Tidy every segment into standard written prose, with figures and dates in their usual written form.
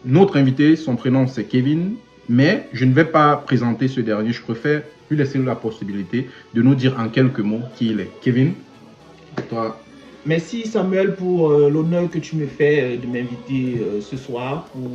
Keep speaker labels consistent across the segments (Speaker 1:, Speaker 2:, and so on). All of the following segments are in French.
Speaker 1: notre invité, son prénom c'est Kevin, mais je ne vais pas présenter ce dernier. Je préfère lui laisser la possibilité de nous dire en quelques mots qui il est. Kevin, toi.
Speaker 2: Merci Samuel pour l'honneur que tu me fais de m'inviter ce soir pour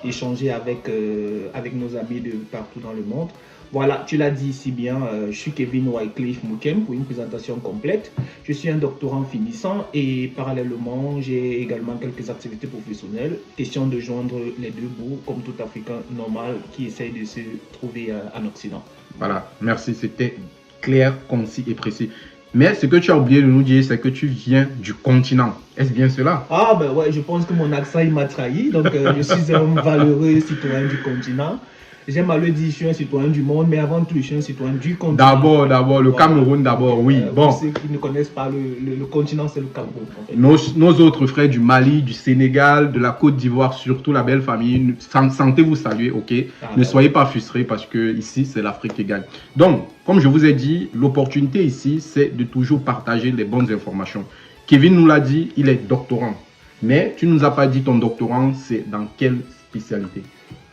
Speaker 2: échanger avec nos amis de partout dans le monde. Voilà, tu l'as dit si bien, je suis Kevin Wycliffe Mukem pour une présentation complète. Je suis un doctorant finissant et parallèlement, j'ai également quelques activités professionnelles. Question de joindre les deux bouts comme tout Africain normal qui essaye de se trouver en Occident.
Speaker 1: Voilà, merci, c'était clair, concis et précis. Mais ce que tu as oublié de nous dire, c'est que tu viens du continent. Est-ce bien cela?
Speaker 2: Ah ben ouais, je pense que mon accent il m'a trahi. Donc je suis un valeureux citoyen du continent. J'aime à le dire, je suis un citoyen du monde, mais avant tout, je suis un citoyen du continent.
Speaker 1: D'abord, le Cameroun d'abord, oui.
Speaker 2: Pour ceux qui ne connaissent pas le continent, c'est le Cameroun. En fait.
Speaker 1: Nos autres frères du Mali, du Sénégal, de la Côte d'Ivoire, surtout la belle famille, sentez-vous saluer, ok? Ne soyez pas frustrés parce que ici, c'est l'Afrique qui gagne. Donc, comme je vous ai dit, l'opportunité ici, c'est de toujours partager les bonnes informations. Kevin nous l'a dit, il est doctorant. Mais tu ne nous as pas dit ton doctorant, c'est dans quelle spécialité?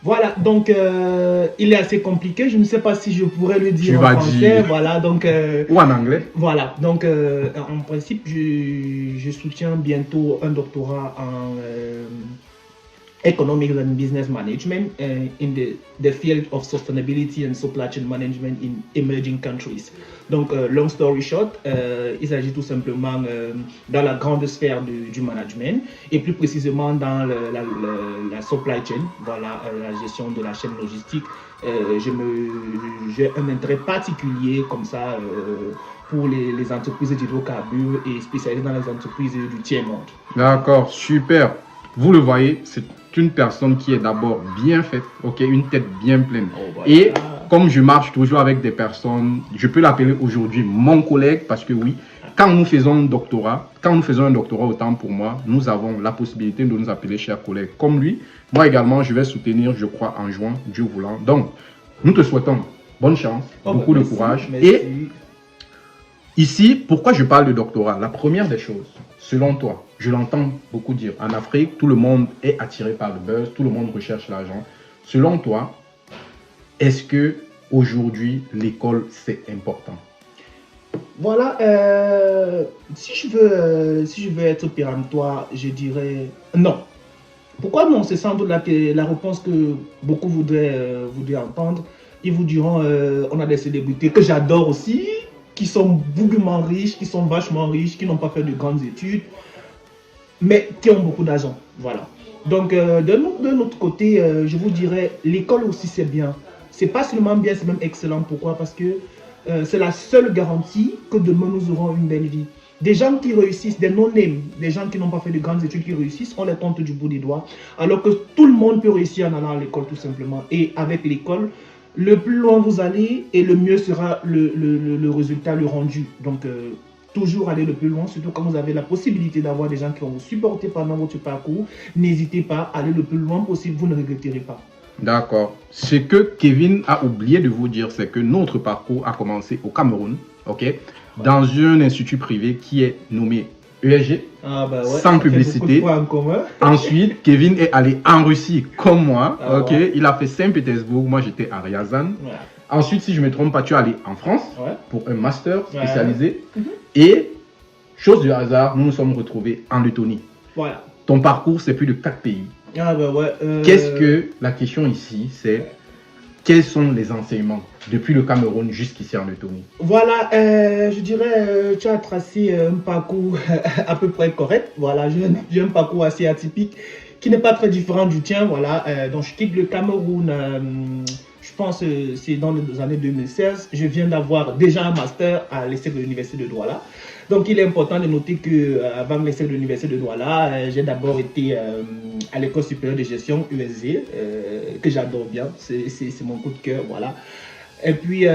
Speaker 2: Voilà, donc il est assez compliqué. Je ne sais pas si je pourrais le dire en français. Voilà, donc,
Speaker 1: ou en anglais.
Speaker 2: Voilà, donc en principe, je soutiens bientôt un doctorat en Economics and Business Management in the field of sustainability and supply chain management in emerging countries. Donc, long story short, il s'agit tout simplement dans la grande sphère du management et plus précisément dans la supply chain, voilà, la gestion de la chaîne logistique. J'ai un intérêt particulier comme ça pour les entreprises d'hydrocarbures et spécialisé dans les entreprises du tiers-monde.
Speaker 1: D'accord, super. Vous le voyez, c'est une personne qui est d'abord bien faite, ok, une tête bien pleine. Oh, voilà. Et comme je marche toujours avec des personnes, je peux l'appeler aujourd'hui mon collègue parce que oui, quand nous faisons un doctorat, autant pour moi, nous avons la possibilité de nous appeler chers collègues. Comme lui, moi également, je vais soutenir, je crois, en juin, Dieu voulant. Donc, nous te souhaitons bonne chance, beaucoup de courage. Merci. Et ici, pourquoi je parle de doctorat? La première des choses, selon toi, je l'entends beaucoup dire, en Afrique, tout le monde est attiré par le buzz, tout le monde recherche l'argent. Selon toi, est-ce que aujourd'hui l'école c'est important?
Speaker 2: Voilà, si je veux être péremptoire, je dirais non. Pourquoi non? C'est sans doute la réponse que beaucoup voudraient entendre. Ils vous diront, on a des célébrités que j'adore aussi, qui sont bougrement riches, qui sont vachement riches, qui n'ont pas fait de grandes études, mais qui ont beaucoup d'argent. Voilà. Donc, de notre côté, je vous dirais, l'école aussi, c'est bien. C'est pas seulement bien, c'est même excellent. Pourquoi? Parce que c'est la seule garantie que demain, nous aurons une belle vie. Des gens qui réussissent, des non-name, des gens qui n'ont pas fait de grandes études qui réussissent, on les compte du bout des doigts. Alors que tout le monde peut réussir en allant à l'école, tout simplement. Et avec l'école, le plus loin vous allez et le mieux sera le résultat, le rendu. Donc, toujours aller le plus loin, surtout quand vous avez la possibilité d'avoir des gens qui vont vous supporter pendant votre parcours. N'hésitez pas à aller le plus loin possible, vous ne regretterez pas.
Speaker 1: D'accord. Ce que Kevin a oublié de vous dire, c'est que notre parcours a commencé au Cameroun, ok, dans un institut privé qui est nommé ESG, sans publicité. Ensuite, Kevin est allé en Russie comme moi, ok, il a fait Saint-Pétersbourg, moi j'étais à Ryazan. Ensuite, si je ne me trompe pas, tu es allé en France pour un master spécialisé. Et, chose du hasard, nous nous sommes retrouvés en Lettonie.
Speaker 2: Voilà.
Speaker 1: Ton parcours, c'est plus de 4 pays. Qu'est-ce que la question ici, c'est quels sont les enseignements depuis le Cameroun jusqu'ici en Lettonie? Voilà,
Speaker 2: je dirais, tu as tracé un parcours à peu près correct. Voilà, j'ai un parcours assez atypique qui n'est pas très différent du tien. Voilà, donc je quitte le Cameroun. Je pense que c'est dans les années 2016. Je viens d'avoir déjà un master à l'ESSEC de l'Université de Douala. Donc, il est important de noter qu'avant l'ESSEC de l'Université de Douala, j'ai d'abord été à l'École supérieure de gestion, USG, que j'adore bien. C'est mon coup de cœur, voilà. Et puis,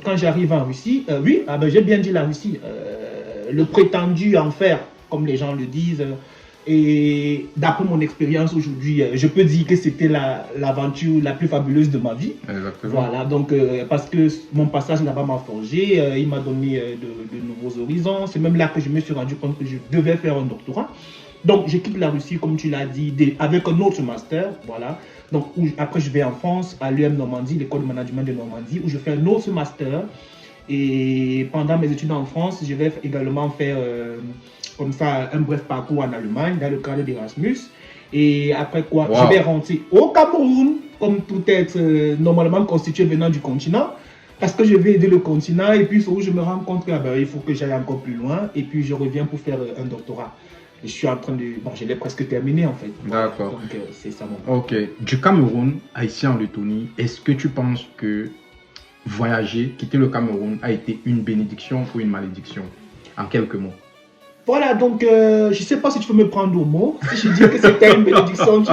Speaker 2: quand j'arrive en Russie, j'ai bien dit la Russie, le prétendu enfer, comme les gens le disent. Et d'après mon expérience aujourd'hui, je peux dire que c'était l'aventure la plus fabuleuse de ma vie.
Speaker 1: Exactement.
Speaker 2: Voilà, donc parce que mon passage là-bas m'a forgé, il m'a donné de nouveaux horizons. C'est même là que je me suis rendu compte que je devais faire un doctorat. Donc, je quitte la Russie, comme tu l'as dit, avec un autre master, voilà. Donc, après, je vais en France, à l'UM Normandie, l'école de management de Normandie, où je fais un autre master. Et pendant mes études en France, je vais également faire comme ça un bref parcours en Allemagne, dans le cadre d'Erasmus. Et après quoi,
Speaker 1: Wow.
Speaker 2: je vais rentrer au Cameroun, comme tout être normalement constitué venant du continent. Parce que je vais aider le continent et puis il faut que je me rends compte qu'il faut que j'aille encore plus loin. Et puis je reviens pour faire un doctorat. Je suis en train de... Bon, je l'ai presque terminé en fait.
Speaker 1: D'accord.
Speaker 2: Donc c'est ça mon...
Speaker 1: Ok. Du Cameroun à ici en Lettonie, est-ce que tu penses que voyager, quitter le Cameroun a été une bénédiction ou une malédiction? En quelques mots.
Speaker 2: Voilà, donc je ne sais pas si tu peux me prendre au mot. Si je dis que c'était une bénédiction,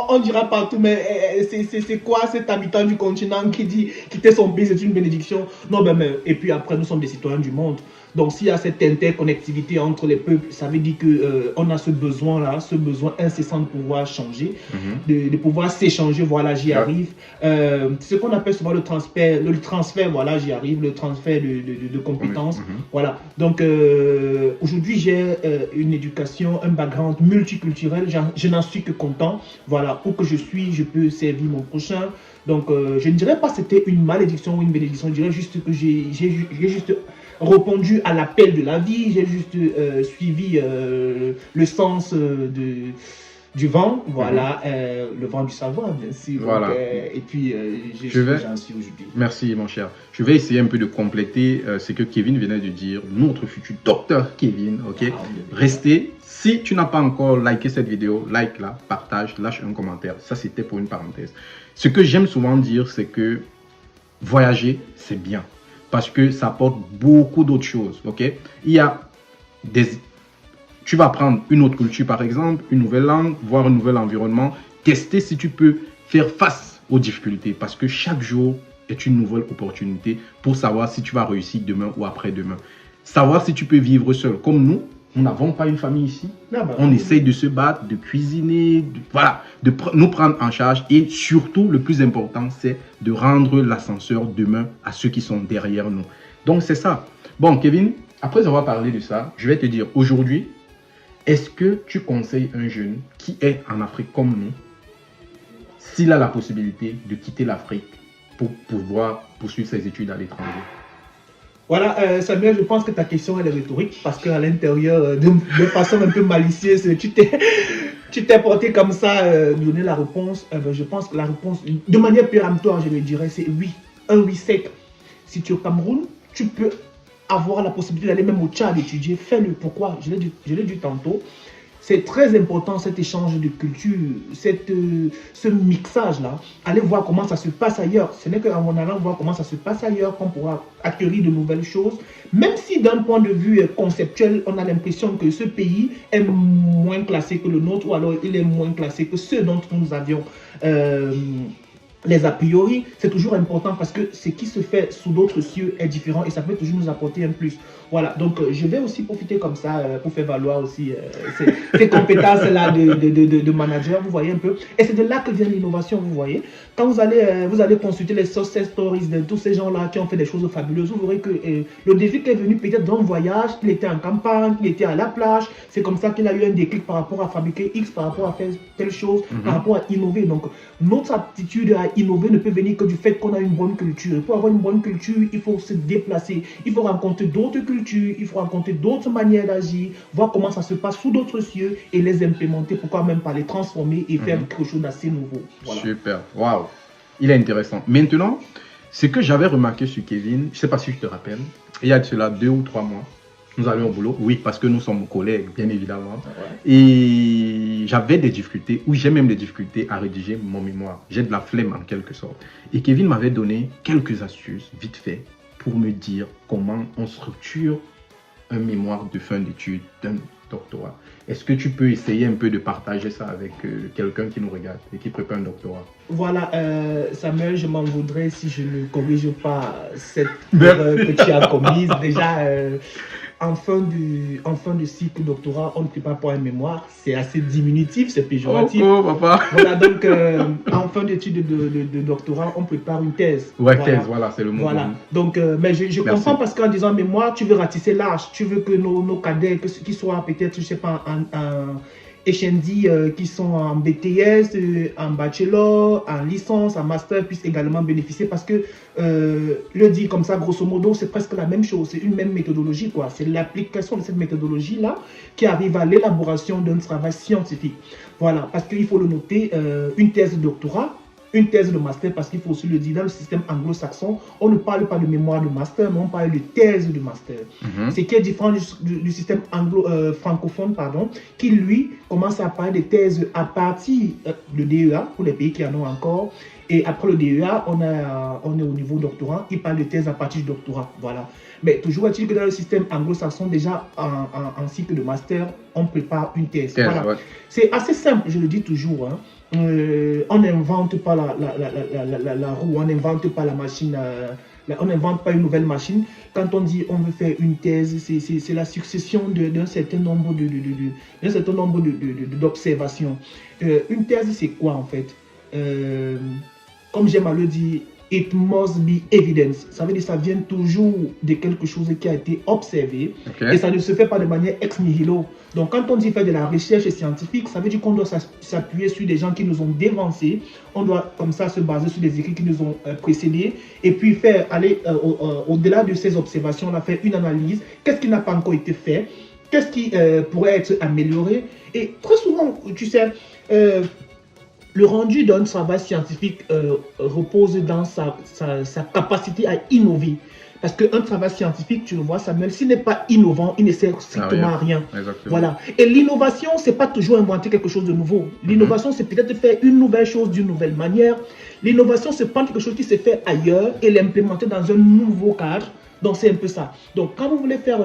Speaker 2: on dira partout, mais c'est quoi cet habitant du continent qui dit quitter son pays, c'est une bénédiction? Non, mais et puis après, nous sommes des citoyens du monde. Donc s'il y a cette interconnectivité entre les peuples, ça veut dire qu'on a ce besoin-là, ce besoin incessant de pouvoir changer, de pouvoir s'échanger, voilà, j'y arrive. Ce qu'on appelle souvent le transfert, voilà, j'y arrive, le transfert de compétences. Voilà, donc aujourd'hui j'ai une éducation, un background multiculturel, je n'en suis que content. Voilà, où que je suis, je peux servir mon prochain. Donc je ne dirais pas que c'était une malédiction ou une bénédiction, je dirais juste que j'ai juste répondu à l'appel de la vie, j'ai juste suivi le sens du vent, voilà, le vent du savoir, bien sûr.
Speaker 1: Voilà.
Speaker 2: Donc, et puis, j'en suis aujourd'hui.
Speaker 1: Merci, mon cher. Je vais essayer un peu de compléter ce que Kevin venait de dire. Notre futur docteur Kevin, ok? Restez. Si tu n'as pas encore liké cette vidéo, like-la, partage, lâche un commentaire. Ça, c'était pour une parenthèse. Ce que j'aime souvent dire, c'est que voyager, c'est bien. Parce que ça apporte beaucoup d'autres choses, ok? Il y a des... Tu vas apprendre une autre culture, par exemple, une nouvelle langue, voir un nouvel environnement, tester si tu peux faire face aux difficultés. Parce que chaque jour est une nouvelle opportunité pour savoir si tu vas réussir demain ou après-demain. Savoir si tu peux vivre seul. Comme nous n'avons pas une famille ici. On essaye de se battre, de cuisiner, de nous prendre en charge. Et surtout, le plus important, c'est de rendre l'ascenseur demain à ceux qui sont derrière nous. Donc, c'est ça. Bon, Kevin, après avoir parlé de ça, je vais te dire aujourd'hui, est-ce que tu conseilles un jeune qui est en Afrique comme nous, s'il a la possibilité de quitter l'Afrique pour pouvoir poursuivre ses études à l'étranger?
Speaker 2: Voilà, Samuel, je pense que ta question elle est rhétorique parce qu'à l'intérieur, de façon un peu malicieuse, tu t'es porté comme ça, donner la réponse. Je pense que la réponse, de manière péremptoire, je le dirais, c'est oui. Un oui sec. Si tu es au Cameroun, tu peux avoir la possibilité d'aller même au Tchad étudier. Fais-le. Pourquoi? Je l'ai dit tantôt. C'est très important cet échange de culture, ce mixage-là. Allez voir comment ça se passe ailleurs. Ce n'est qu'en allant voir comment ça se passe ailleurs qu'on pourra acquérir de nouvelles choses. Même si d'un point de vue conceptuel, on a l'impression que ce pays est moins classé que le nôtre ou alors il est moins classé que ceux dont nous avions les a priori, c'est toujours important parce que ce qui se fait sous d'autres cieux est différent et ça peut toujours nous apporter un plus. Voilà, donc je vais aussi profiter comme ça pour faire valoir aussi ces compétences-là de manager, vous voyez un peu. Et c'est de là que vient l'innovation, vous voyez. Quand vous allez consulter les success stories de tous ces gens-là qui ont fait des choses fabuleuses, vous verrez que le défi qui est venu peut-être dans le voyage, il était en campagne, il était à la plage, c'est comme ça qu'il a eu un déclic par rapport à fabriquer X, par rapport à faire telle chose, par rapport à innover. Donc notre aptitude à innover ne peut venir que du fait qu'on a une bonne culture. Pour avoir une bonne culture, il faut se déplacer, il faut rencontrer d'autres cultures, il faut rencontrer d'autres manières d'agir, voir comment ça se passe sous d'autres cieux et les implémenter, pourquoi même pas les transformer et faire quelque chose d'assez nouveau. Voilà.
Speaker 1: Super, waouh, il est intéressant. Maintenant, ce que j'avais remarqué sur Kevin, je ne sais pas si je te rappelle, il y a de cela 2 ou 3 mois, nous allions au boulot, oui, parce que nous sommes collègues, bien évidemment. Ouais. Et j'avais des difficultés, ou j'ai même des difficultés à rédiger mon mémoire. J'ai de la flemme en quelque sorte. Et Kevin m'avait donné quelques astuces, vite fait, pour me dire comment on structure un mémoire de fin d'études d'un doctorat. Est-ce que tu peux essayer un peu de partager ça avec quelqu'un qui nous regarde et qui prépare un doctorat?
Speaker 2: Voilà, Samuel, je m'en voudrais si je ne corrige pas cette erreur que tu as commise. Déjà, en fin de cycle doctorat, on ne prépare pas un mémoire. C'est assez diminutif, c'est péjoratif.
Speaker 1: Oh, papa.
Speaker 2: Voilà, donc en fin d'études de doctorat, on prépare une thèse.
Speaker 1: Ouais, voilà. Thèse, voilà, c'est le mot.
Speaker 2: Voilà, donc, mais je comprends parce qu'en disant mémoire, tu veux ratisser large. Tu veux que nos cadets, qui soient peut-être, je ne sais pas, HND qui sont en BTS, en bachelor, en licence, en master puissent également bénéficier parce que le dit comme ça, grosso modo, c'est presque la même chose, c'est une même méthodologie, quoi. C'est l'application de cette méthodologie-là qui arrive à l'élaboration d'un travail scientifique. Voilà, parce qu'il faut le noter, une thèse de doctorat, une thèse de master, parce qu'il faut aussi le dire, dans le système anglo-saxon, on ne parle pas de mémoire de master, mais on parle de thèse de master. Ce qui est différent du système francophone, pardon, qui lui commence à parler de thèses à partir de DEA, pour les pays qui en ont encore, et après le DEA, on est au niveau doctorat, il parle de thèse à partir du doctorat, voilà. Mais toujours est-il que dans le système anglo-saxon, déjà en cycle de master, on prépare une thèse. Voilà. Ouais. C'est assez simple, je le dis toujours, hein. On n'invente pas la roue, on n'invente pas la machine, on n'invente pas une nouvelle machine. Quand on dit on veut faire une thèse, c'est la succession d'un certain nombre d'observations. Une thèse, c'est quoi en fait? Comme j'aime à le dire, it must be evidence. Ça veut dire que ça vient toujours de quelque chose qui a été observé. Okay. Et ça ne se fait pas de manière ex nihilo. Donc quand on dit faire de la recherche scientifique, ça veut dire qu'on doit s'appuyer sur des gens qui nous ont dévancés. On doit comme ça se baser sur des écrits qui nous ont précédés. Et puis faire aller au-delà de ces observations-là, faire une analyse. Qu'est-ce qui n'a pas encore été fait? Qu'est-ce qui pourrait être amélioré? Et très souvent, tu sais, le rendu d'un travail scientifique repose dans sa capacité à innover. Parce qu'un travail scientifique, tu le vois, Samuel, s'il n'est pas innovant, il ne sert strictement à rien. Exactement. Voilà. Et l'innovation, ce n'est pas toujours inventer quelque chose de nouveau. L'innovation, c'est peut-être faire une nouvelle chose d'une nouvelle manière. L'innovation, c'est prendre quelque chose qui s'est fait ailleurs et l'implémenter dans un nouveau cadre. Donc, c'est un peu ça. Donc, quand vous voulez faire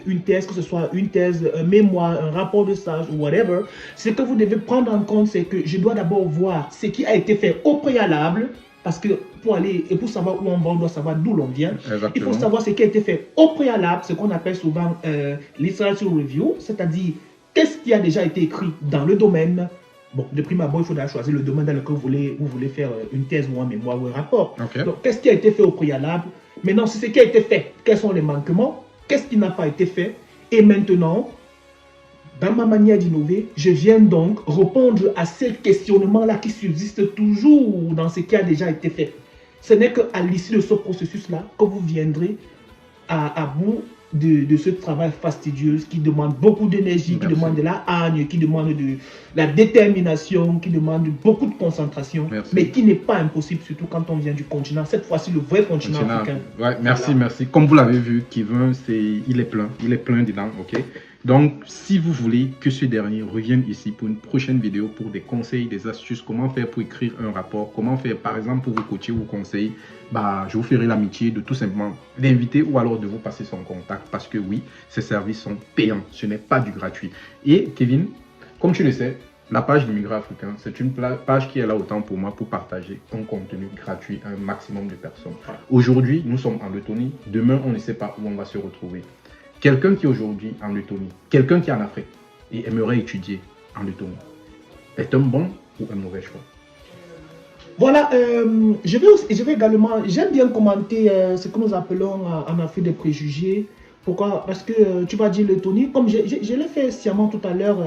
Speaker 2: une thèse, que ce soit une thèse, un mémoire, un rapport de stage ou whatever, ce que vous devez prendre en compte, c'est que je dois d'abord voir ce qui a été fait au préalable, parce que pour aller et pour savoir où on va, on doit savoir d'où l'on vient. Exactement. Il faut savoir ce qui a été fait au préalable, ce qu'on appelle souvent literature review, c'est-à-dire qu'est-ce qui a déjà été écrit dans le domaine. Bon, de prime abord, il faudra choisir le domaine dans lequel vous voulez faire une thèse ou un mémoire ou un rapport. Okay. Donc, qu'est-ce qui a été fait au préalable? Maintenant, c'est ce qui a été fait. Quels sont les manquements? Qu'est-ce qui n'a pas été fait? Et maintenant, dans ma manière d'innover, je viens donc répondre à ces questionnements-là qui subsistent toujours dans ce qui a déjà été fait. Ce n'est qu'à l'issue de ce processus-là que vous viendrez à bout de ce travail fastidieux qui demande beaucoup d'énergie, qui demande de la hargne, qui demande de la détermination, qui demande beaucoup de concentration, mais qui n'est pas impossible, surtout quand on vient du continent, cette fois-ci le vrai continent africain.
Speaker 1: Ouais, merci, voilà. Merci. Comme vous l'avez vu, Kevin, il est plein dedans, ok? Donc, si vous voulez que ce dernier revienne ici pour une prochaine vidéo pour des conseils, des astuces, comment faire pour écrire un rapport, comment faire par exemple pour vous coacher ou vous conseiller, je vous ferai l'amitié de tout simplement l'inviter ou alors de vous passer son contact parce que oui, ces services sont payants, ce n'est pas du gratuit. Et Kevin, comme tu le sais, la page d'Immigrés Africains, c'est une page qui est là autant pour moi pour partager un contenu gratuit à un maximum de personnes. Aujourd'hui, nous sommes en Lettonie, demain on ne sait pas où on va se retrouver. Quelqu'un qui est aujourd'hui en Lettonie, quelqu'un qui est en Afrique et aimerait étudier en Lettonie, est un bon ou un mauvais choix?
Speaker 2: Voilà, je vais également, j'aime bien commenter ce que nous appelons en Afrique des préjugés. Pourquoi? Parce que tu vas dire Lettonie, comme je l'ai fait sciemment tout à l'heure,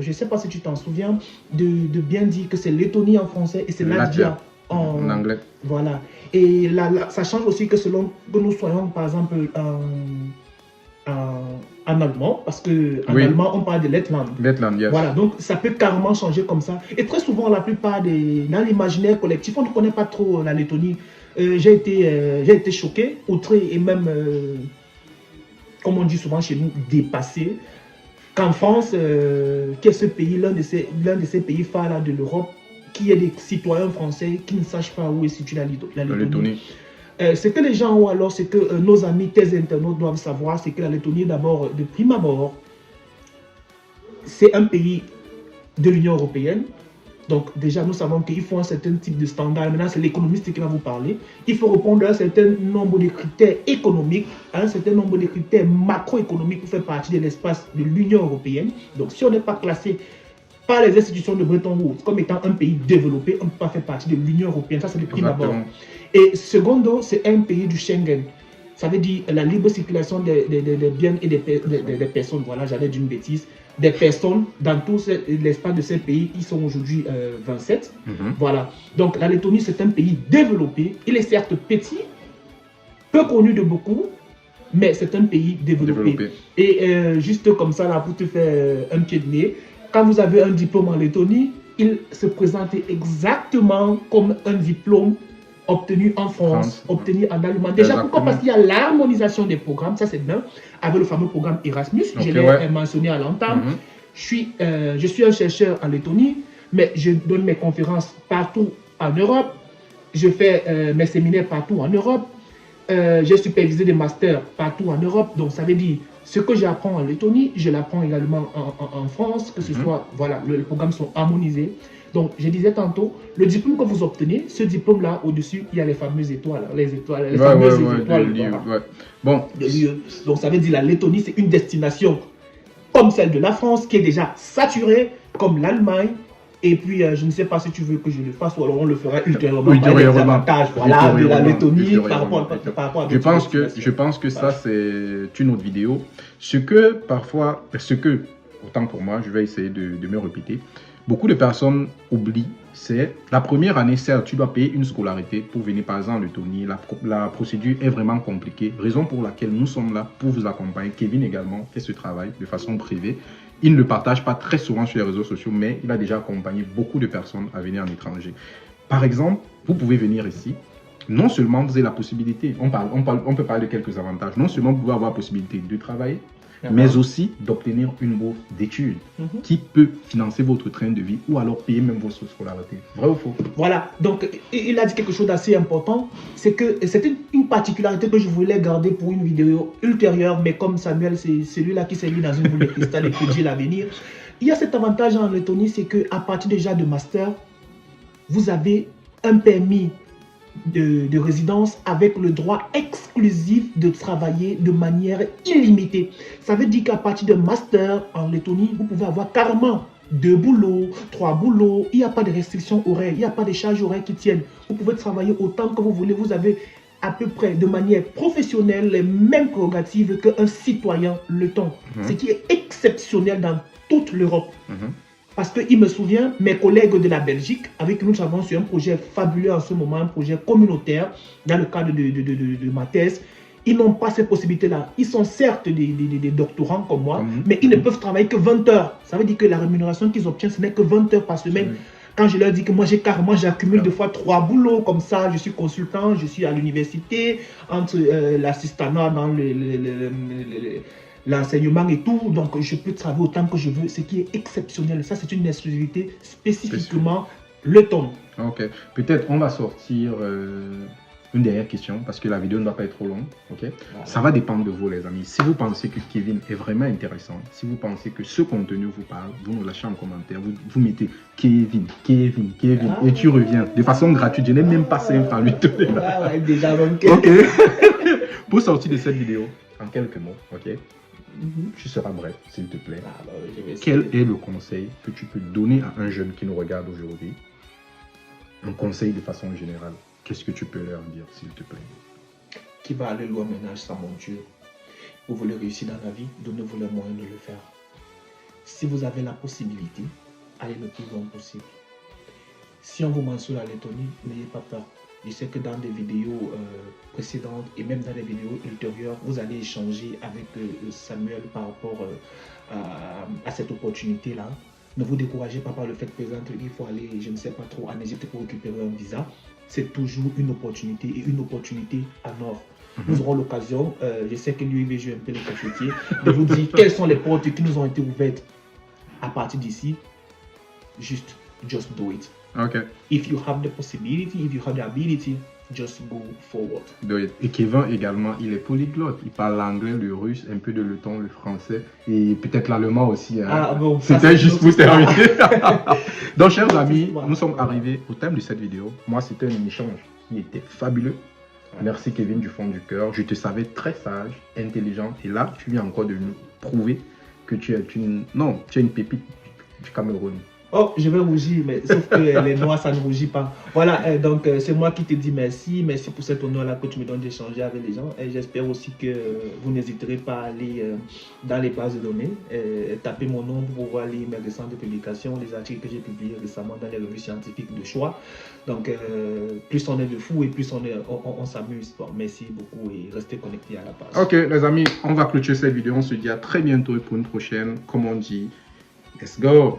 Speaker 2: je ne sais pas si tu t'en souviens, de bien dire que c'est Lettonie en français et c'est Latvia en anglais. Voilà, et là, ça change aussi que selon que nous soyons par exemple en allemand, parce qu'en allemand, on parle de Lettland.
Speaker 1: Lettland, yes.
Speaker 2: Voilà, donc ça peut carrément changer comme ça. Et très souvent, la plupart dans l'imaginaire collectif, on ne connaît pas trop la Lettonie. J'ai été choqué, outré et même, comme on dit souvent chez nous, dépassé, qu'en France, qui est ce pays, l'un de ces pays phares de l'Europe, qui est des citoyens français qui ne sachent pas où est située la Lettonie. Ce que les gens ont alors, c'est que nos amis, tes internautes doivent savoir, c'est que la Lettonie, d'abord, de prime abord, c'est un pays de l'Union européenne. Donc déjà, nous savons qu'il faut un certain type de standard. Maintenant, c'est l'économiste qui va vous parler. Il faut répondre à un certain nombre de critères économiques, à un certain nombre de critères macroéconomiques pour faire partie de l'espace de l'Union européenne. Donc si on n'est pas classé par les institutions de Bretton Woods comme étant un pays développé, on ne peut pas faire partie de l'Union européenne. Ça, c'est de prime abord. Et secondo, c'est un pays du Schengen. Ça veut dire la libre circulation des biens et des personnes. Voilà, j'allais dire une bêtise. des personnes dans tout l'espace de ces pays. Ils sont aujourd'hui 27. Voilà. Donc la Lettonie, c'est un pays développé. Il est certes petit, peu connu de beaucoup, mais c'est un pays développé. Et juste comme ça, là, pour te faire un pied de nez, quand vous avez un diplôme en Lettonie, il se présente exactement comme un diplôme obtenu en France, obtenu en Allemagne. Déjà, pourquoi? Parce qu'il y a l'harmonisation des programmes, ça c'est bien, avec le fameux programme Erasmus, je l'ai mentionné à l'entame. Je suis un chercheur en Lettonie, mais je donne mes conférences partout en Europe, je fais mes séminaires partout en Europe, j'ai supervisé des masters partout en Europe, donc ça veut dire ce que j'apprends en Lettonie, je l'apprends également en France, que ce soit, voilà, les programmes sont harmonisés. Donc, je disais tantôt, le diplôme que vous obtenez, ce diplôme-là, au-dessus, il y a les fameuses étoiles, les fameuses étoiles.
Speaker 1: Bon.
Speaker 2: Donc, ça veut dire la Lettonie, c'est une destination comme celle de la France, qui est déjà saturée, comme l'Allemagne. Et puis, je ne sais pas si tu veux que je le fasse, ou alors on le fera ultérieurement. Les avantages, voilà, de la Lettonie par rapport à
Speaker 1: je pense que ça, c'est une autre vidéo. Ce que, autant pour moi, je vais essayer de me répéter, beaucoup de personnes oublient, c'est la première année, certes, tu dois payer une scolarité pour venir par exemple en Lettonie. La procédure est vraiment compliquée, raison pour laquelle nous sommes là pour vous accompagner. Kevin également fait ce travail de façon privée. Il ne le partage pas très souvent sur les réseaux sociaux, mais il a déjà accompagné beaucoup de personnes à venir en étranger. Par exemple, vous pouvez venir ici. Non seulement vous avez la possibilité, on peut parler de quelques avantages, non seulement vous pouvez avoir la possibilité de travailler, mais aussi d'obtenir une bourse d'études qui peut financer votre train de vie ou alors payer même vos scolarités. Vrai ou faux?
Speaker 2: Voilà, donc il a dit quelque chose d'assez important, c'est que c'était une particularité que je voulais garder pour une vidéo ultérieure, mais comme Samuel, c'est celui-là qui s'est mis dans une boule de cristal et qui dit l'avenir. Il y a cet avantage en Lettonie, c'est qu'à partir déjà de master, vous avez un permis de résidence avec le droit exclusif de travailler de manière illimitée. Ça veut dire qu'à partir de master en Lettonie, vous pouvez avoir carrément 2 boulots, 3 boulots. Il n'y a pas de restrictions horaires, il n'y a pas de charges horaires qui tiennent. Vous pouvez travailler autant que vous voulez. Vous avez à peu près de manière professionnelle les mêmes prérogatives qu'un citoyen letton. Ce qui est exceptionnel dans toute l'Europe. Parce qu'il me souvient, mes collègues de la Belgique, avec qui nous travaillons sur un projet fabuleux en ce moment, un projet communautaire, dans le cadre de ma thèse, ils n'ont pas cette possibilité-là. Ils sont certes des doctorants comme moi, mais ils ne peuvent travailler que 20 heures. Ça veut dire que la rémunération qu'ils obtiennent, ce n'est que 20 heures par semaine. Quand je leur dis que moi, j'accumule deux fois 3 boulots, comme ça, je suis consultant, je suis à l'université, entre l'assistanat dans l'enseignement et tout, donc je peux travailler autant que je veux, ce qui est exceptionnel. Ça, c'est une exclusivité spécifiquement lettonne.
Speaker 1: Ok, peut-être on va sortir une dernière question, parce que la vidéo ne va pas être trop longue. Ok, ça va dépendre de vous, les amis. Si vous pensez que Kevin est vraiment intéressant, si vous pensez que ce contenu vous parle, vous nous lâchez en commentaire, vous mettez Kevin, et tu reviens de façon gratuite. Je n'ai même pas 5 francs à lui donner.
Speaker 2: Déjà, donc.
Speaker 1: Ok. Pour sortir de cette vidéo, en quelques mots, ok, tu seras bref, s'il te plaît. Quel est le conseil que tu peux donner à un jeune qui nous regarde aujourd'hui? Un conseil de façon générale. Qu'est-ce que tu peux leur dire, s'il te plaît?
Speaker 2: Qui va aller loin ménage sans monture. Vous voulez réussir dans la vie, donnez-vous les moyens de le faire. Si vous avez la possibilité, allez le plus loin possible. Si on vous mentionne la Lettonie, n'ayez pas peur. Je sais que dans des vidéos précédentes et même dans des vidéos ultérieures, vous allez échanger avec Samuel par rapport à cette opportunité-là. Ne vous découragez pas par le fait que, il faut aller, je ne sais pas trop, en Égypte pour récupérer un visa. C'est toujours une opportunité et une opportunité en or. Nous aurons l'occasion, je sais que lui, il veut jouer un peu le cafetier, de vous dire quelles sont les portes qui nous ont été ouvertes à partir d'ici. Juste, just do it.
Speaker 1: Okay.
Speaker 2: If you have the possibility, if you have the ability, just go forward.
Speaker 1: Et Kevin également, il est polyglotte. Il parle l'anglais, le russe, un peu de letton, le français et peut-être l'allemand aussi. Hein.
Speaker 2: Ah, bon,
Speaker 1: c'était juste pour terminer. Donc, chers amis, nous sommes arrivés au thème de cette vidéo. Moi, c'était un échange qui était fabuleux. Merci Kevin du fond du cœur. Je te savais très sage, intelligent. Et là, tu viens encore de nous prouver que tu es une pépite du Cameroun.
Speaker 2: Oh, je vais rougir, mais sauf que les noirs, ça ne rougit pas. Voilà, donc c'est moi qui te dis merci. Merci pour cet honneur-là que tu me donnes d'échanger avec les gens. Et j'espère aussi que vous n'hésiterez pas à aller dans les bases de données, taper mon nom pour pouvoir lire mes récentes publications, les articles que j'ai publiés récemment dans les revues scientifiques de choix. Donc, plus on est de fous et plus on s'amuse. Bon, merci beaucoup et restez connectés à la page.
Speaker 1: Ok, les amis, on va clôturer cette vidéo. On se dit à très bientôt pour une prochaine. Comme on dit, let's go!